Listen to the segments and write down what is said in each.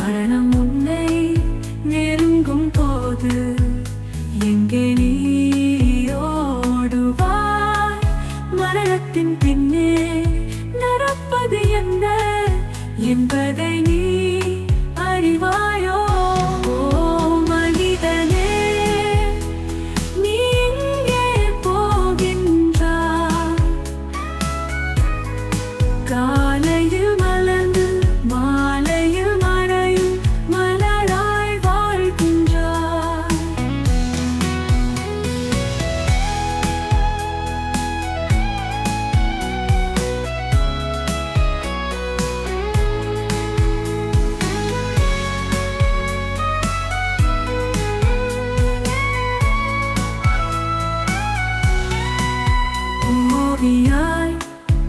மரணம் உன்னை நெருங்கும் போது எங்கே நீ ஓடுவாய்? மரணத்தின் பின்னே நடப்பது என்ன என்பதை நீ அறிவாயோ? ஓ மனிதனே, நீ எங்கே போகின்றாய்? காலையில் மலர்ந்து மாலையில் மறையும் மலராய் வாழ்கின்றாய். பாவியாய்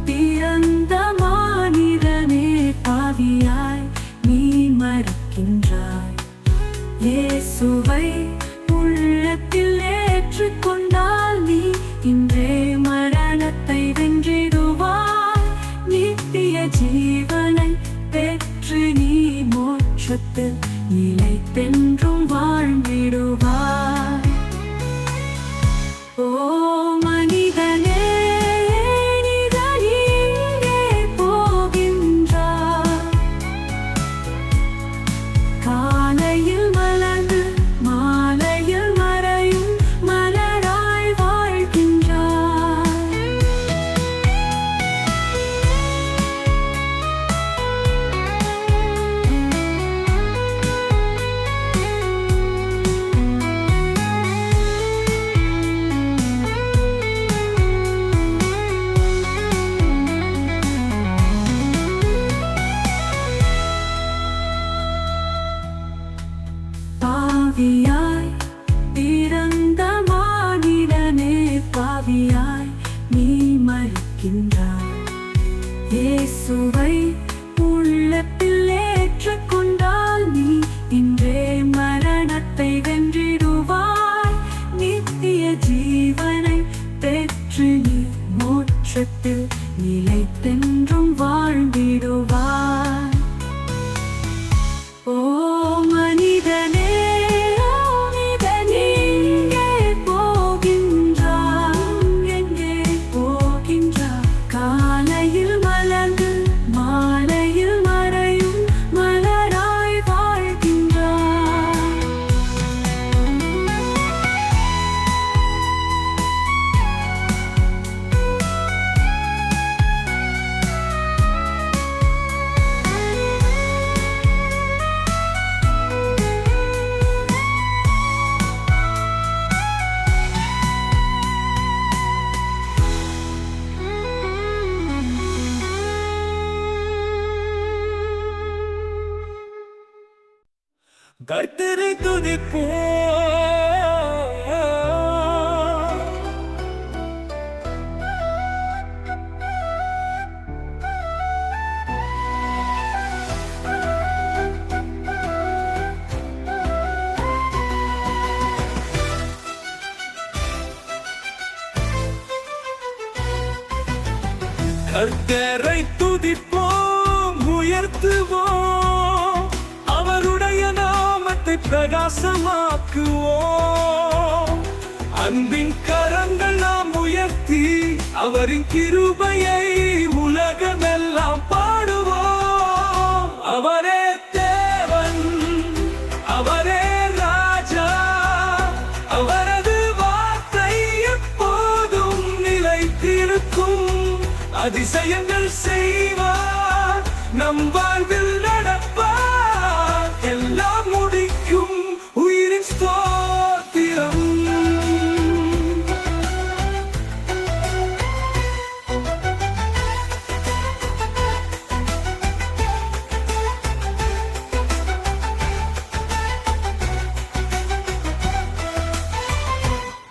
பிறந்த மானிடனே, பாவியாய் நீ மறிக்கின்றாய். இயேசுவை உள்ளத்தில் ஏற்றுக்கொண்டால் நீ இன்றே மரணத்தை வென்றிடுவாய். நித்திய ஜீவனை பெற்று நீ மோட்சத்தில் நிலைத்தென்றும் வாழ்ந்திடுவாய். ஓ மனிதனே, காலையில் மலர்ந்து மாலையில் மறையும் மலராய் வாழ்கின்றாய். பாவியாய் பிறந்த மானிடனே, பாவியாய் நீ மறிக்கின்றாய். இயேசுவை உள்ளத்தில் ஏற்றுக்கொண்டால் நீ இன்றே மரணத்தை வென்றிடுவாய். நித்திய ஜீவனை பெற்று நீ மோட்சத்தில் நிலைத்தென்றும் வாழ்ந்திடுவாய். ஓ மனிதனே, எங்கே போகின்றாய்? எங்கே போகின்றாய்? காலையில் மலர்ந்து மாலையில் மறையும் மலராய் வாழ்கின்றாய். கர்த்தரை துதிப்போம், கர்த்தரை துதிப்போம், உயர்த்துவோம், அவருடைய நாமத்தை பிரகாசமாக்குவோம். அன்பின் கரங்கள் நாம் உயர்த்தி அவரின் கிருபையை உலகமெல்லாம் பாடுவோம். அவரே தேவன், அவரே ராஜா, அவரது வார்த்தை எப்போதும் நிலைத்திருக்கும். அதிசயங்கள் செய்வார், நம் வாழ்வில் நடப்பார், எல்லாம் முடிக்கும் உயிரின் ஸ்தோத்திரம்.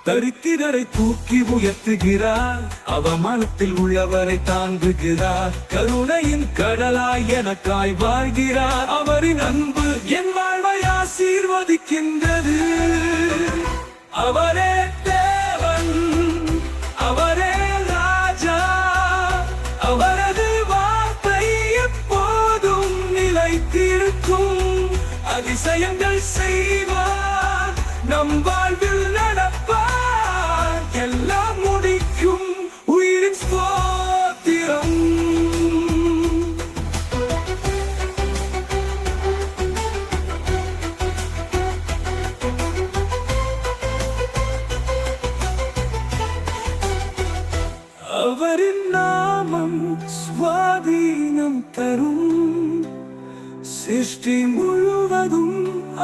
தரித்திரரை தூக்கி உயர்த்துகிறார், அவமானத்தில் உள்ளவரை தாங்குகிறார். கருணையின் கடலாய் எனக்காய் வாழ்கிறார், அவரின் அன்பு என் வாழ்வை ஆசீர்வதிக்கின்றது. அவரே தேவன், அவரே ராஜா, அவரது வார்த்தை எப்போதும் நிலைத்திருக்கும். அதிசயங்கள் செய்வார், நம் வாழ்வில் நடப்பார், எல்லாம் முடிக்கும் உயிரின் ஸ்தோத்திரம். அவரின் நாமம் சுவாதீனம் தரும், சிருஷ்டி முழுவதும்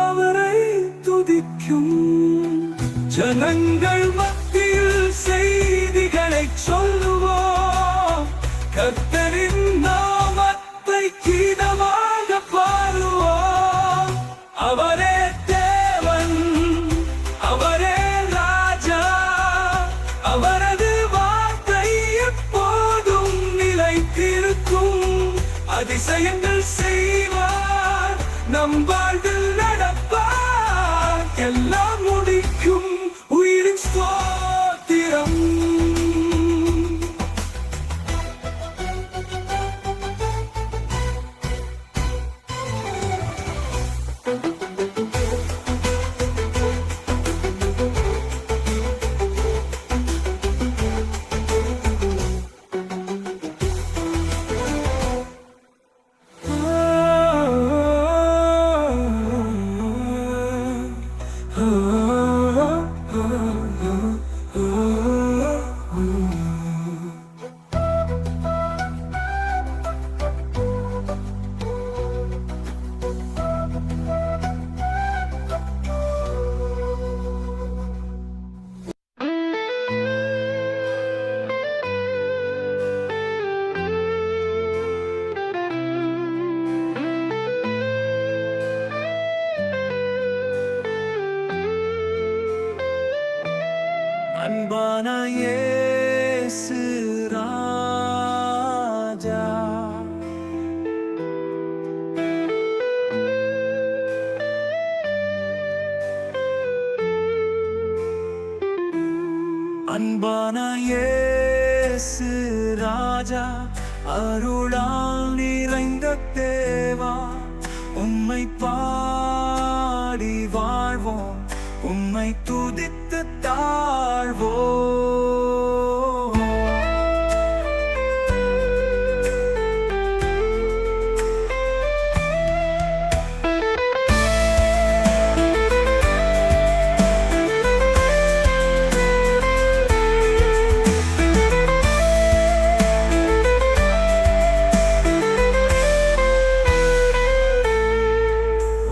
அவரை துதிக்கும். ஜனங்கள் மத்தியில் செய்திகளை சொல்லுவோம், கர்த்தரின் நாமத்தை கீதமாக பாடுவோம். அவரே தேவன், அவரே ராஜா, அவரது வார்த்தை எப்போதும் நிலைத்திருக்கும். அதிசயங்கள் செய்வார், நம் வாழ்வில் நடப்பார், எல்லாம் முடிக்கும் உயிரின் ஸ்தோத்திரம். அன்பான இயேசு ராஜா, அன்பான இயேசு ராஜா, அருளால் நிறைந்த தேவா, உம்மை பாடி வாழ்வோம், உம்மை துதித்து தாழ்வோம்.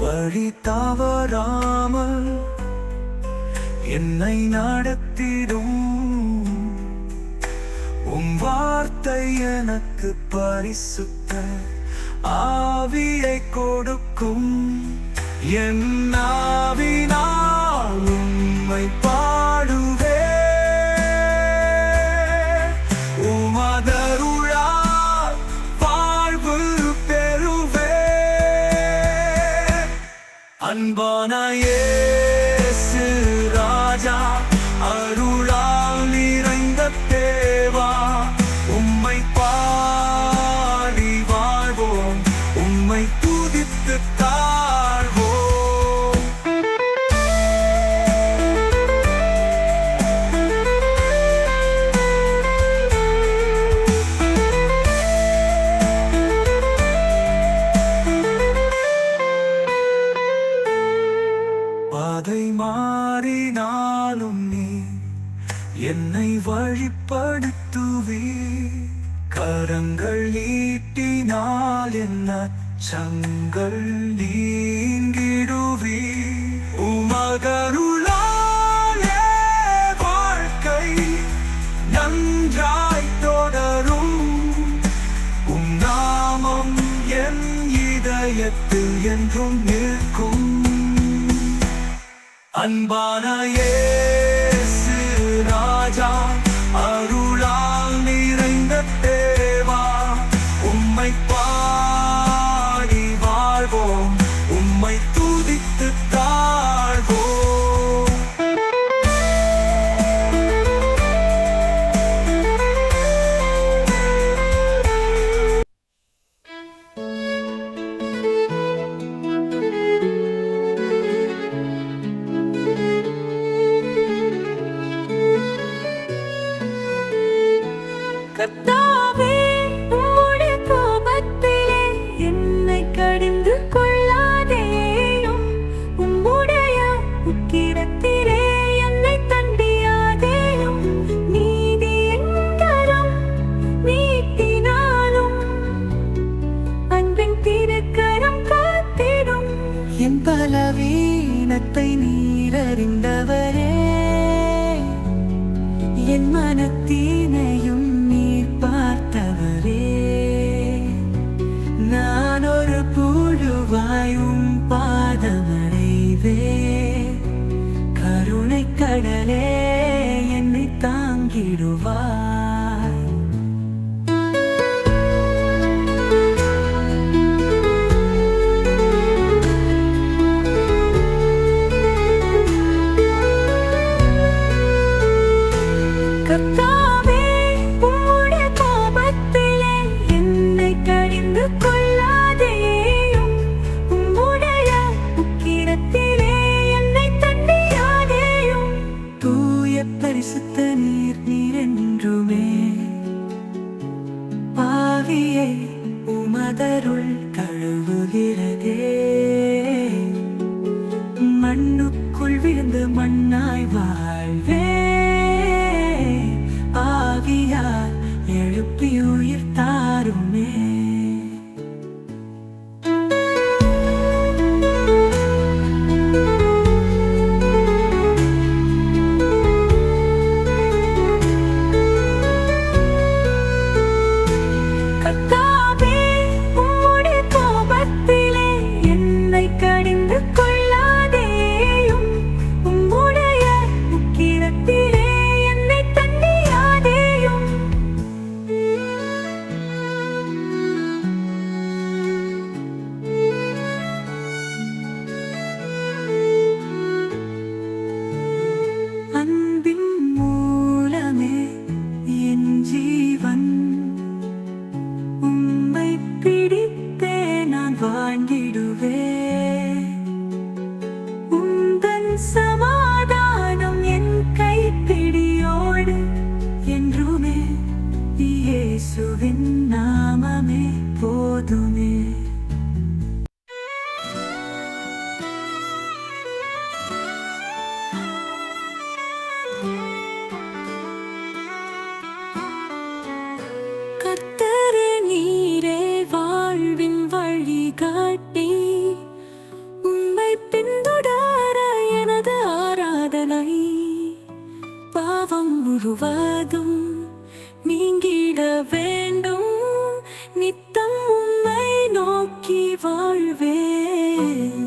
வழி தவறாமல் என்னை நடத்திடும், உம் வார்த்தை எனக்கு பரிசுத்த ஆவியை கொடுக்கும். என் ஆவினால் உம்மை பாடுவே, உமதருளால் வாழ்வு பெறுவே. அன்பான இயேசு ராஜா, அருளால் நிறைந்த தேவா, உம்மை பாடி வாழ்வோம், உம்மை துதித்து தாழ்வோம். பாதை மாறினாலும் நீ என்னை வழிப்படுத்துவே, கரங்கள் நீட்டினால் என்ன சங்கள் நீங்கிடுவே. உமகருளாலே வாழ்க்கை நன்றாய் தொடரும், உம் நாமம் என் இதயத்தில் என்றும் நிற்கும். அன்பான இயேசு ராஜா, அருளால் நிறைந்த தேவா, உம்மை பாடி வாழ்வோம், உம்மை துதித்து தாழ்வோம். பலவீனத்தை நீரறிந்தவரே, என் மனத்தினையும் நீர் பார்த்தவரே. நான் ஒரு புழுவாயும் பாதமடைவே, கருணை கடலே என்னை தாங்கிடுவாய். கர்த்தாவே, உம்முடைய கோபத்திலே என்னை கடிந்து கொள்ளாதேயும், உம்முடைய உக்கிரத்திலே என்னை தண்டியாதேயும். தூய பரிசுத்த நீர் நீரென்றுமே பாவியை உமதருள் கழுவுகிறதே. மண்ணுக்குள் விழுந்து மண்ணாய் வாழ்வே, ஆவியால் எழுப்பி உயிர் தாருமே. கர்த்தாவே, உம்முடைய கோபத்திலே என்னை கடிந்து கொள்ளாதேயும், உம்முடைய உக்கிரத்திலே என்னை தண்டியாதேயும். அன்பின் மூலமே என் ஜீவன், உம்மை பிடித்தே நான் வாழ்ந்திடுவேன். உந்தன் சமாதானம் என் கைப்பிடியோடு என்றுமே, இயேசுவின் நாமமே போதுமே. கர்த்தரே, நீரே வாழ்வின் வழிகாட்டி, உம்மை பின்தொடர எனது ஆராதனை. பாவம் முழுவதும் நீங்கிட வேண்டும், நித்தம் உம்மை நோக்கி வாழ்வேன்.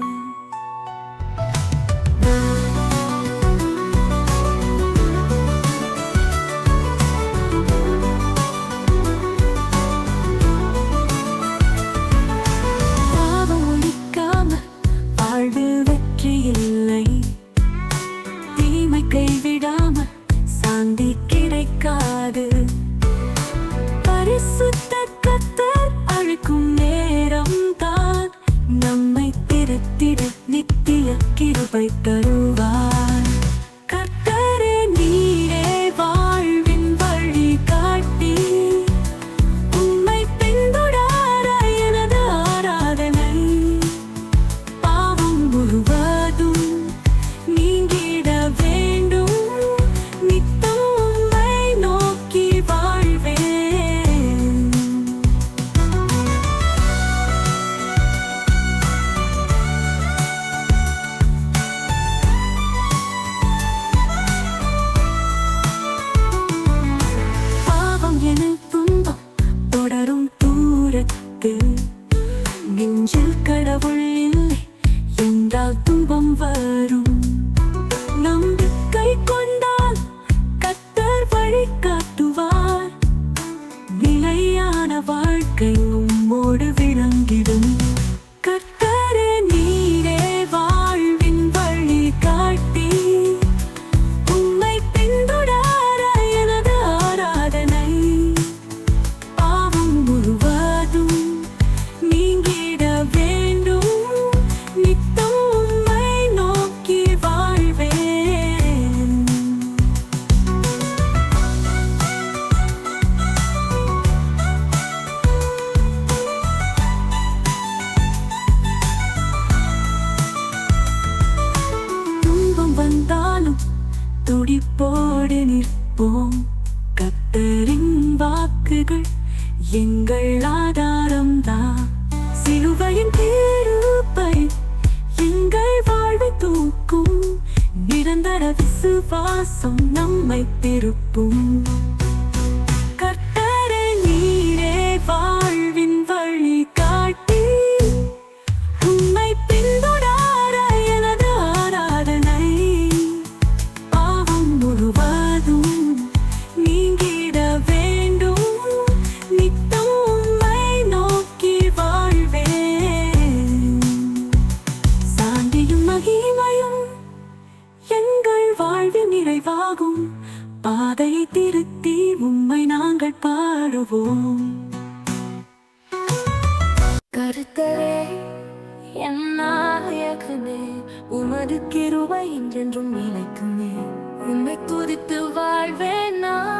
பாவம் ஒழிக்காமல் வாழ்வில் வெற்றி இல்லை, தீமை கைவிடாமல் சாந்தி கிடைக்காது. பரிசுத்த கர்த்தர் அழைக்கும் நேரம் தான், நம்மை திருத்திட நித்திய கிருபை தருவார். கர்த்தரே, நீரே வாழ்வின் வழிகாட்டி, உம்மை பின்தொடர எனது ஆராதனை. பாவம் முழுவதும் நீங்கிட வேண்டும், நித்தம் உம்மை நோக்கி வாழ்வேன். பாவம் என துன்பம் தொடரும் தூரத்தில், நெஞ்சில் கடவுள் இல்லை என்றால் துன்பம் வரும். நம்பிக்கை கொண்டால் கர்த்தர் வழி காட்டுவார், நிலையான வாழ்க்கை உம்மோடு விளங்கிடும். கர்த்தரே, நீரே வாழ்வின் வழிகாட்டி, உம்மை பின்தொடர எனது ஆராதனை. பாவம் முழுவதும் நீங்கிட வேண்டும், நித்தம் உம்மை நோக்கி வாழ்வேன். துன்பம் வந்தாலும் துடிப்போடு நிற்போம், கர்த்தரின் வாக்குகள் எங்கள் ஆதாரம்தான். சிலுவையின் கிருபை எங்கள் திருப்பும். கர்த்தரே நீரே வாழ்வின் வழி காட்டி, உம்மை பின்தொடர எனது ஆராதனை. பாவம் முழுவதும் நீங்கிட வேண்டும், நித்தம் உம்மை நோக்கி வாழ்வேன். சாந்தியும் மகிமையும் எங்கள் வாழ்வில் நிறைவாகும், பாதையை திருத்தி உம்மை நாங்கள் பாடுவோம். கர்த்தரே என் நாயகனே, உமது கிருபை என்றென்றும் நிலைக்குமே. உம்மை துதித்து வாழ்வேன் நான்.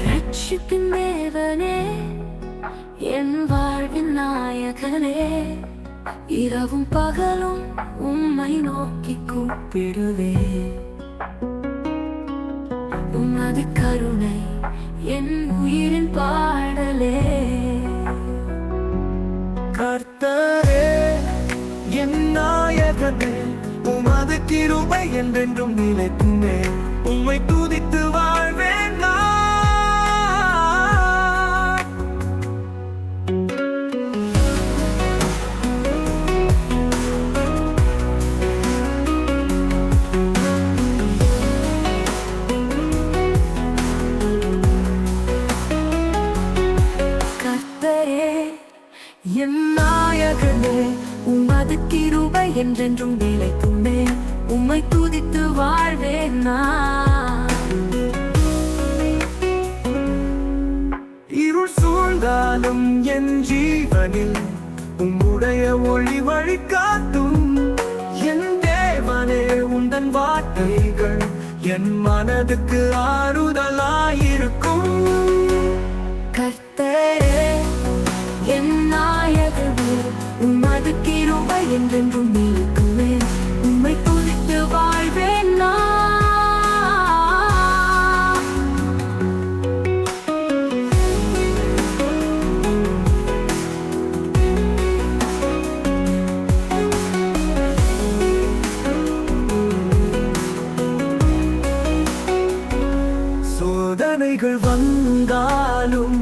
ரட்சிப்பின் தேவனே, என் வாழ்வின் நாயகனே, இரவும் பகலும் உம்மை நோக்கி கூப்பிடுவே. உமது கருணை என் உயிரின் பாடலே. கர்த்தரே என் நாயகனே, உமது கிருபை என்றென்றும் நிலைக்குமே. உம்மை துதித்து வாழ்வேன் நான். என் நாயகனே, உமது கிருபை என்றென்றும் நிலைக்குமே. உம்மை துதித்து வாழ்வேன் நான். இருள் சூழ்ந்தாலும் என் ஜீவனில் உம்முடைய ஒளி வழி காட்டும். என் தேவனே, உந்தன் வார்த்தைகள் என் மனதுக்கு ஆறுதலாயிருக்கும். கர்த்தரே என் நாயகனே, உமது கிருபை என்றென்றும் நிலைக்குமே. உம்மை துதித்து வாழ்வேன் நான். சோதனைகள் வந்தாலும்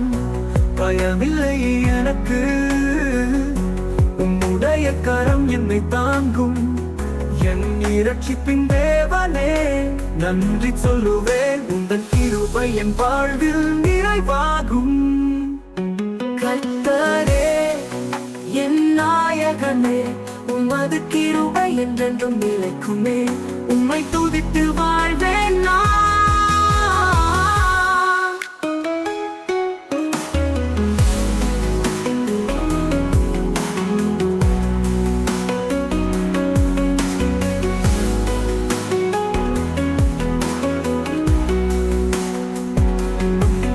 பயமில்லை எனக்கு, உம்முடைய கரம் என்னை தாங்கும். என் இரட்சிப்பின் தேவனே, நன்றி சொல்லுவேன். உந்தன் கிருபை என் வாழ்வில் நிறைவாகும். கர்த்தரே என் நாயகனே, உமது கிருபை என்றென்றும் நிலைக்குமே. உம்மை துதித்து வாழ்வேன் நான்.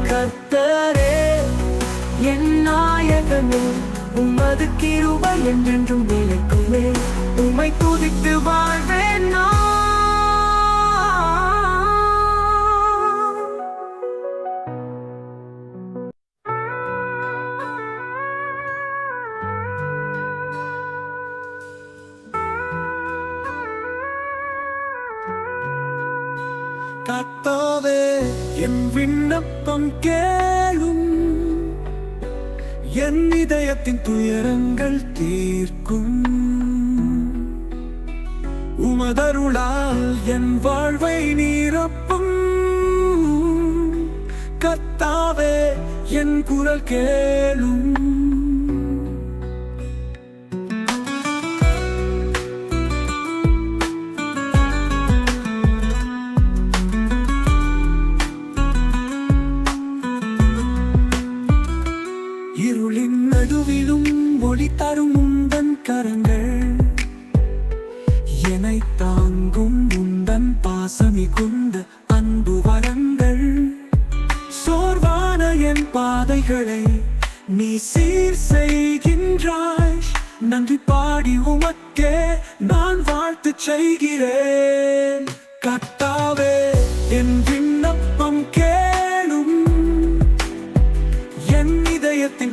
கர்த்தரே என் நாயகனே, உமது கிருபை என்றென்றும் நிலைக்குமே. உம்மை துதித்து வாழ்வேன் நான். கர்த்தாவே என் விண்ணப்பம் கேளும், என் இதயத்தின் துயரங்கள் தீர்க்கும். உமதருளால் என் வாழ்வை நிரப்பும். கர்த்தாவே என் குரல் கேளும். இருளின் நடுவிலும் ஒளி தரும் உந்தன் கரங்கள், என்னை தாங்கும் உந்தன் பாசமிகுந்த அன்பு வரங்கள். சோர்வான என் பாதைகளை நீ சீர் செய்கின்றாய். நன்றி பாடி உமக்கே நான் வாழ்த்து செய்கிறேன். கர்த்தாவே என் விண்ணப்பம் கேளும், என் இதயத்தை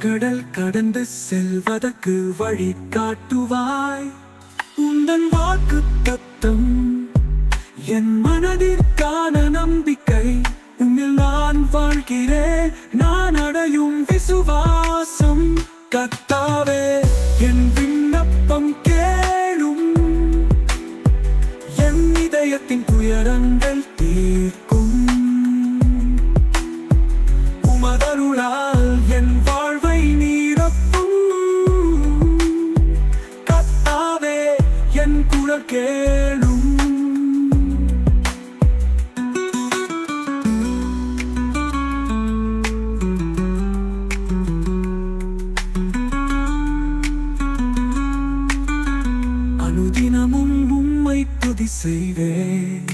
ஆழ்கடல் கடந்து செல்வதற்கு வழி காட்டுவாய். உந்தன் வாக்கு தத்தம் என் மனதிற்கான நம்பிக்கை. உன்னில் நான் வாழ்கிறேன், நான் அடையும் விசுவாசம். கர்த்தாவே, என் விண்ணப்பம் கேளும், என் இதயத்தின் துயரங்கள் தீர்க்கும். உமதருளால் என் வாழ்வை நிரப்பும். கர்த்தாவே, என் குரல் கேளும். அனுதினமும் உம்மை துதி செய்வேன்.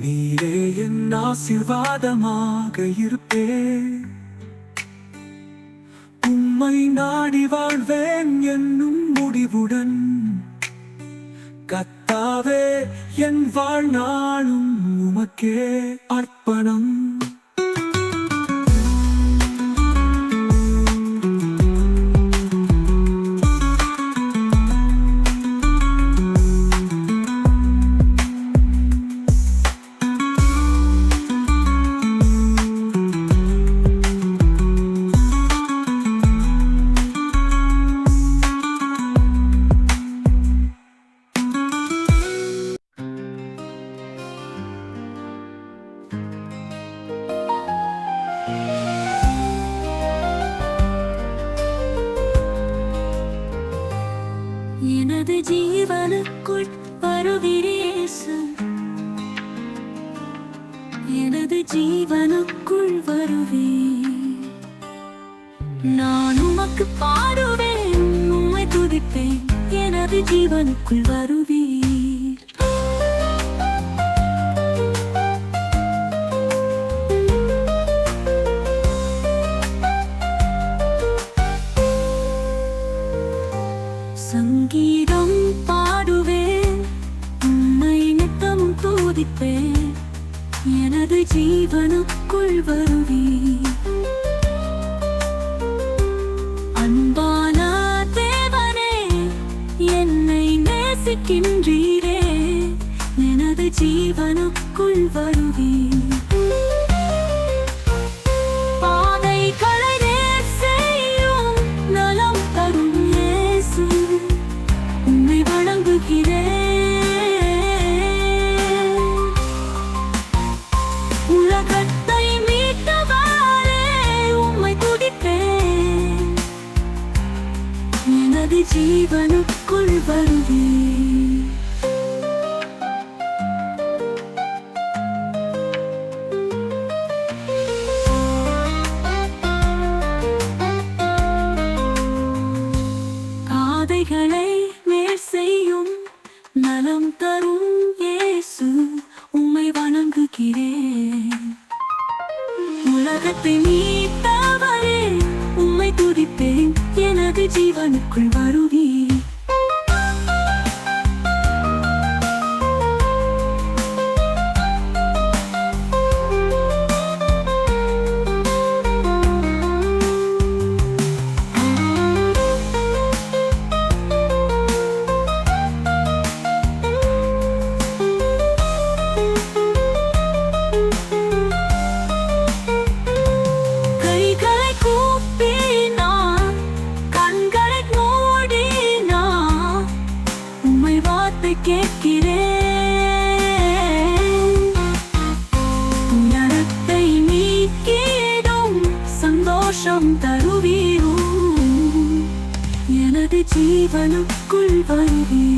நீரே என் ஆசீர்வாதமாக இருப்பேன். உம்மை நாடி வாழ்வேன் என்னும் முடிவுடன். கர்த்தாவே, என் வாழ்நாளும் உமக்கே அர்ப்பணம். எனது ஜீவனுக்குள் வருவீர் இயேசு. எனது ஜீவனுக்குள் வருவீர். நான் உமக்கு பாடுவேன், உம்மை துதிப்பேன். எனது ஜீவனுக்குள் வருவீர். சங்கீதம் பாடுவேன், உம்மை நித்தமும் துதிப்பேன். எனது ஜீவனுக்குள் வருவீர். அன்பான தேவனே, என்னை நேசிக்கின்றீரே. எனது ஜீவனுக்குள் வருவீர். பாதைகளை நேர் செய்யும் நலம் தரும் இயேசு, உம்மை வணங்குகிறேன். உலகத்தை மீட்டவரே, உம்மை துதிப்பேன். எனது ஜீவனுக்குள் வருவீர். பாதைகளை நேர் செய்யும் நலம் தரும் இயேசு, உம்மை வணங்குகிறேன். உலகத்தை மீட்டவரே, உம்மை துதிப்பேன். எனது ஜீவனுக்குள் வருவீர். கைகளை கூப்பி நான், கண்களை மூடி நான், உம்மை வார்த்தை கேட்கிறேன். துயரத்தை நீக்கிடும் சந்தோஷம் தருவீரும். எனது ஜீவனுக்குள் வருவீர்.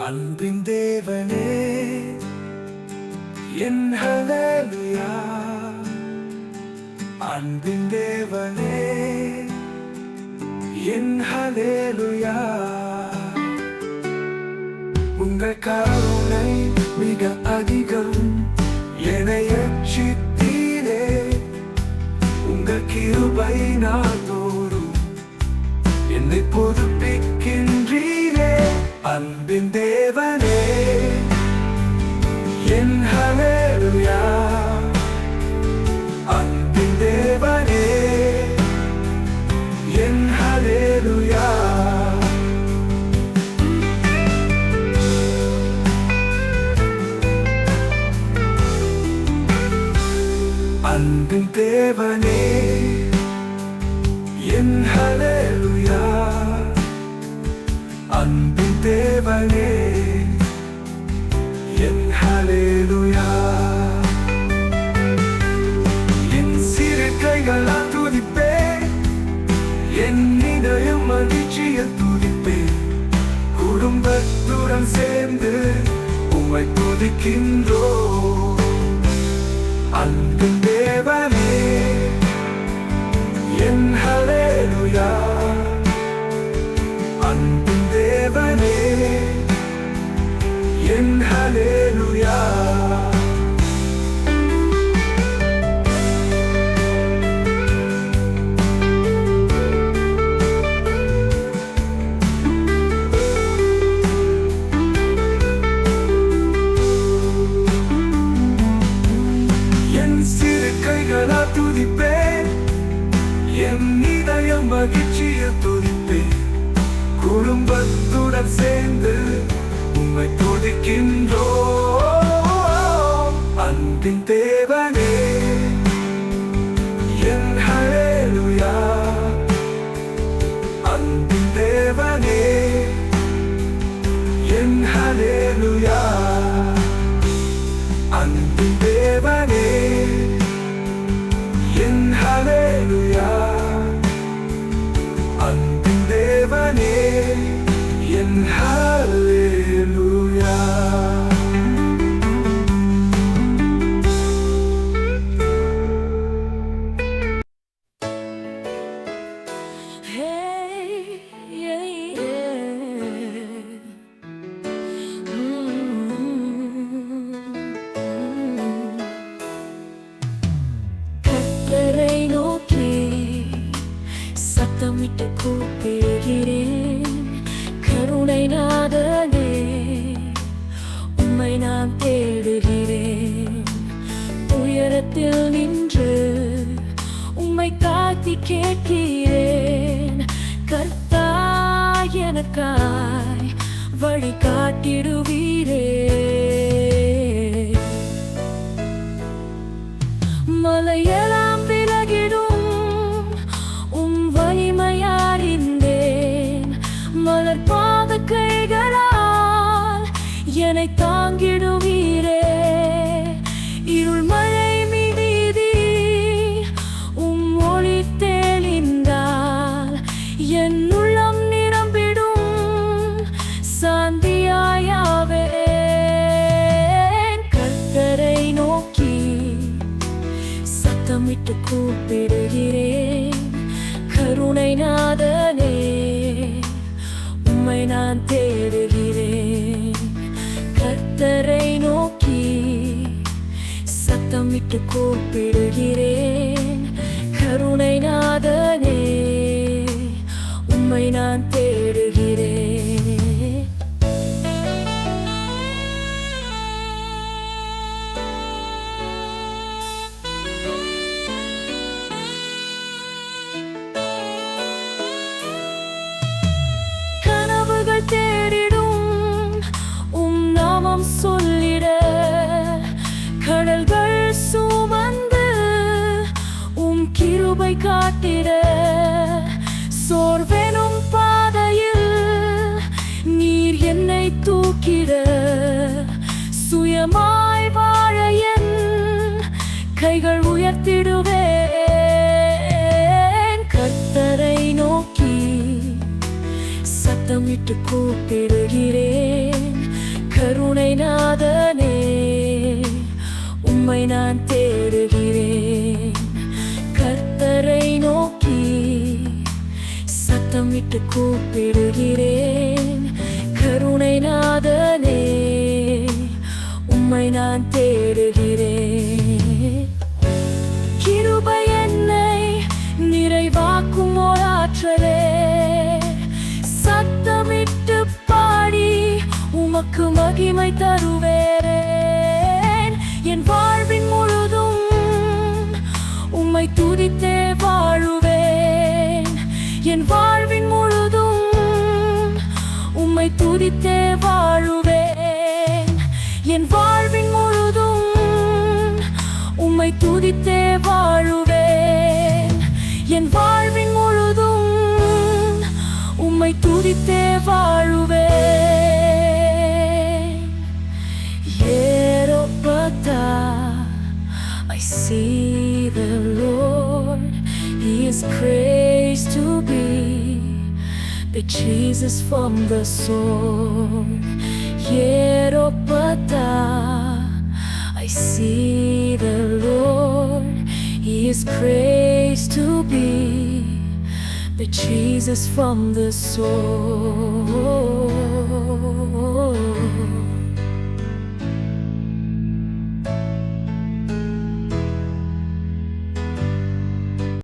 அன்பின் தேவனே, என் ஹல்லேலூயா. அன்பின் தேவனே, என் ஹல்லேலூயா. உங்கள் கருணை மிக அதிகம். அன்பின் தேவனே என் ஹல்லேலூயா அன்பின் தேவனே என் ஹல்லேலூயா அன்பின் தேவனே என் ஹல்லேலூயா அன்பின் தேவனே என் ஹல்லேலூயா என் சிறு கைகளால் துதிப்பேன் என் இதயம் மகிழ்ச்சியில் துதிப்பேன் குடும்பத்துடன் சேர்ந்து உம்மை துதிக்கின்றோம் அன்பின் தேவனே என் ஹல்லேலூயா அன்பின் தேவனே என் ஹல்லேலூயா என் சிறு கைகளால் துதிப்பேன் என் இதயம் மகிழ்ச்சியில் துதிப்பேன் குடும்பத்துடன் சேர்ந்து உம்மை துதிக்கின்றோம் அன்பின் தேவனே என் ஹல்லேலூயா அன்பின் தேவனே என் ஹல்லேலூயா அன்பின் தேவனே என் ஹல்லேலூயா அன்பின் தேவனே என் ஹல்லேலூயா கர்த்தரை நோக்கி சத்தமிட்டு கூப்பிடுகிறேன் கருணை நாதனே உம்மை நான் தேடுகிறேன் உயரத்தில் நின்று உம்மை தாழ்த்தி கேட்கிறேன் கர்த்தா எனக்காய் வழி காட்டிடுவீரே மலையெல்லாம் விலகிடும் உம் வலிமையாரிந்தேன் மலர் பாத கைகளால் என்னை தாங்கிடுவீரே இருள் மழை மீதி உம் ஒளி தெளிந்தால் என் உள்ளம் நிரம்பிடும் சாந்தியாயாவே கர்த்தரை நோக்கி சத்தமிட்டு கூப்பிடுகிறேன் கருணை நாதனே உம்மை நான் தேடுகிறேன் கர்த்தரை நோக்கி சத்தமிட்டு கூப்பிடுகிறேன் கருணை நாதனே உம்மை நான் தேடுகிறேன் கனவுகள் தேடிடும் உம் நாமம் சொல்லிட கடல்கள் சுமந்து உம் கிருபை காட்டிட சோர்வெனும் பாதையில் நீர் என்னை தூக்கிட சுயமாய் வாழ என் கைகள் உயர்த்திடுவேன் கர்த்தரை நோக்கி சத்தமிட்டு கூப்பிடுகிறேன் கருணை நாதனே உம்மை நான் தேடுகிறேன் கர்த்தரை நோக்கி சத்தமிட்டு கூப்பிடுகிறேன் கருணை நாதனே உம்மை நான் தேடுகிறேன் கிருபை என்னை நிறைவாக்கும் ஓராற்றலே சத்தமிட்டு பாடி உமக்கு மகிமை தருவேன் என் வாழ்வின் முழுதும் உம்மை துதித்தே வாழுவேன் என் வாழ்வின் முழுதும் உம்மை துதித்தே வாழுவேன் என் வாழ்வின் முழுதும் உம்மை துதித்தே வாழுவேன் என் வாழ்வின் முழுதும் உம்மை துதித்தே வாழுவேன் ஏரோப்பதா I see the Lord, He is praised to be the Jesus from the sword. Yeropata, I see the Lord, He is praised to be the Jesus from the sword.